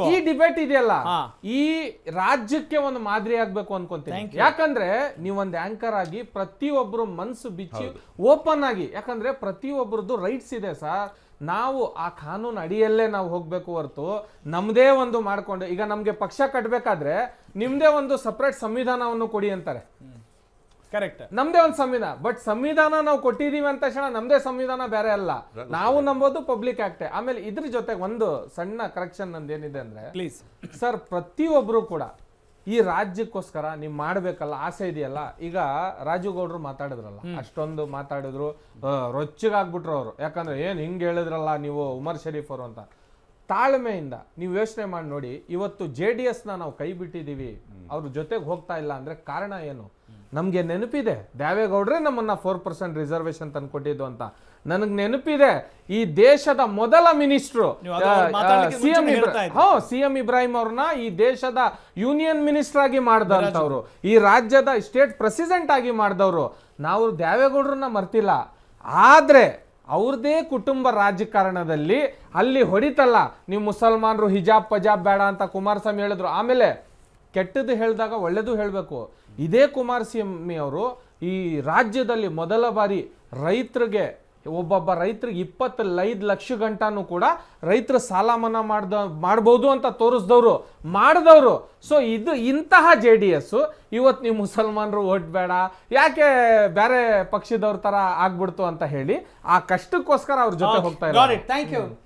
ಈ ಡಿಬೇಟ್ ಇದೆಯಲ್ಲ ಈ ರಾಜ್ಯಕ್ಕೆ ಒಂದು ಮಾದರಿ ಆಗ್ಬೇಕು ಅನ್ಕೊಂತೀನಿ. ಯಾಕಂದ್ರೆ ನೀವೊಂದು ಆಂಕರ್ ಆಗಿ ಪ್ರತಿಯೊಬ್ರು ಮನ್ಸು ಬಿಚ್ಚಿ ಓಪನ್ ಆಗಿ, ಯಾಕಂದ್ರೆ ಪ್ರತಿಯೊಬ್ಬರದ್ದು ರೈಟ್ಸ್ ಇದೆ ಸರ್. ನಾವು ಆ ಕಾನೂನು ಅಡಿಯಲ್ಲೇ ನಾವು ಹೋಗ್ಬೇಕು ಹೊರತು ನಮ್ದೇ ಒಂದು ಮಾಡ್ಕೊಂಡು, ಈಗ ನಮ್ಗೆ ಪಕ್ಷ ಕಟ್ಟಬೇಕಾದ್ರೆ ನಿಮ್ದೇ ಒಂದು ಸಪರೇಟ್ ಸಂವಿಧಾನವನ್ನು ಕೊಡಿ ಅಂತಾರೆ. ಕರೆಕ್ಟ್, ನಮ್ದೇ ಒಂದು ಸಂವಿಧಾನ. ಬಟ್ ಸಂವಿಧಾನ ನಾವು ಕೊಟ್ಟಿದೀವಿ ಅಂತ ತಕ್ಷಣ ನಮ್ದೇ ಸಂವಿಧಾನ ಬೇರೆ ಅಲ್ಲ, ನಾವು ನಂಬೋದು ಪಬ್ಲಿಕ್ ಆಕ್ಟ್. ಆಮೇಲೆ ಇದ್ರ ಜೊತೆಗೆ ಒಂದು ಸಣ್ಣ ಕರೆಕ್ಷನ್ ನಂದು ಏನಿದೆ ಅಂದ್ರೆ, ಪ್ಲೀಸ್ ಸರ್ ಪ್ರತಿಯೊಬ್ರು ಕೂಡ ಈ ರಾಜ್ಯಕ್ಕೋಸ್ಕರ ನೀವು ಮಾಡ್ಬೇಕಲ್ಲ, ಆಸೆ ಇದೆಯಲ್ಲ. ಈಗ ರಾಜು ಗೌಡ್ರು ಮಾತಾಡಿದ್ರಲ್ಲ, ಅಷ್ಟೊಂದು ಮಾತಾಡಿದ್ರು, ರೊಚ್ಚಿಗಾಗ್ಬಿಟ್ರು ಅವರು. ಯಾಕಂದ್ರೆ ಏನ್ ಹಿಂಗ್ ಹೇಳಿದ್ರಲ್ಲ ನೀವು ಉಮರ್ ಶರೀಫ್ ಅವರು ಅಂತ. ತಾಳ್ಮೆಯಿಂದ ನೀವು ಯೋಚನೆ ಮಾಡಿ ನೋಡಿ, ಇವತ್ತು JDS ನಾವು ಕೈ ಬಿಟ್ಟಿದೀವಿ, ಅವ್ರ ಜೊತೆಗೆ ಹೋಗ್ತಾ ಇಲ್ಲ ಅಂದ್ರೆ ಕಾರಣ ಏನು? ನಮ್ಗೆ ನೆನಪಿದೆ ದೇವೇಗೌಡ್ರೆ ನಮ್ಮನ್ನ 4% ರಿಸರ್ವೇಶನ್ ತಂದ್ಕೊಟ್ಟಿದ್ದು ಅಂತ. ನನಗ್ ನೆನಪಿದೆ ಈ ದೇಶದ ಮೊದಲ ಮಿನಿಸ್ಟ್ರು CM ಇಬ್ರಾಹಿಂ ಅವ್ರನ್ನ ಈ ದೇಶದ ಯೂನಿಯನ್ ಮಿನಿಸ್ಟರ್ ಆಗಿ ಮಾಡ್ದಂತವ್ರು, ಈ ರಾಜ್ಯದ ಸ್ಟೇಟ್ ಪ್ರೆಸಿಡೆಂಟ್ ಆಗಿ ಮಾಡಿದವರು. ನಾವು ದೇವೇಗೌಡ್ರನ್ನ ಮರ್ತಿಲ್ಲ. ಆದ್ರೆ ಅವ್ರದೇ ಕುಟುಂಬ ರಾಜಕಾರಣದಲ್ಲಿ ಅಲ್ಲಿ ಹೊಡಿತಲ್ಲ, ನೀವು ಮುಸಲ್ಮಾನರು ಹಿಜಾಬ್ ಪಜಾಬ್ ಬೇಡ ಅಂತ ಕುಮಾರಸ್ವಾಮಿ ಹೇಳಿದ್ರು. ಆಮೇಲೆ ಕೆಟ್ಟದ್ದು ಹೇಳಿದಾಗ ಒಳ್ಳೇದು ಹೇಳಬೇಕು. ಇದೇ ಕುಮಾರಸ್ವಾಮಿ ಅವರು ಈ ರಾಜ್ಯದಲ್ಲಿ ಮೊದಲ ಬಾರಿ ರೈತರಿಗೆ, ಒಬ್ಬೊಬ್ಬ ರೈತರಿಗೆ 25 ಲಕ್ಷ ಗಂಟನೂ ಕೂಡ ರೈತರ ಸಾಲ ಮನ್ನಾ ಮಾಡ್ಬೋದು ಅಂತ ತೋರಿಸಿದವರು, ಮಾಡಿದವರು. ಸೊ ಇಂತಹ JDS ಇವತ್ತು ನೀವು ಮುಸಲ್ಮಾನರು ಓಟ್ ಬೇಡ, ಯಾಕೆ ಬೇರೆ ಪಕ್ಷದವ್ರ ತರ ಆಗ್ಬಿಡ್ತು ಅಂತ ಹೇಳಿ ಆ ಕಷ್ಟಕ್ಕೋಸ್ಕರ ಅವ್ರ ಜೊತೆ ಹೋಗ್ತಾ ಇದ್ದಾರೆ. Thank you.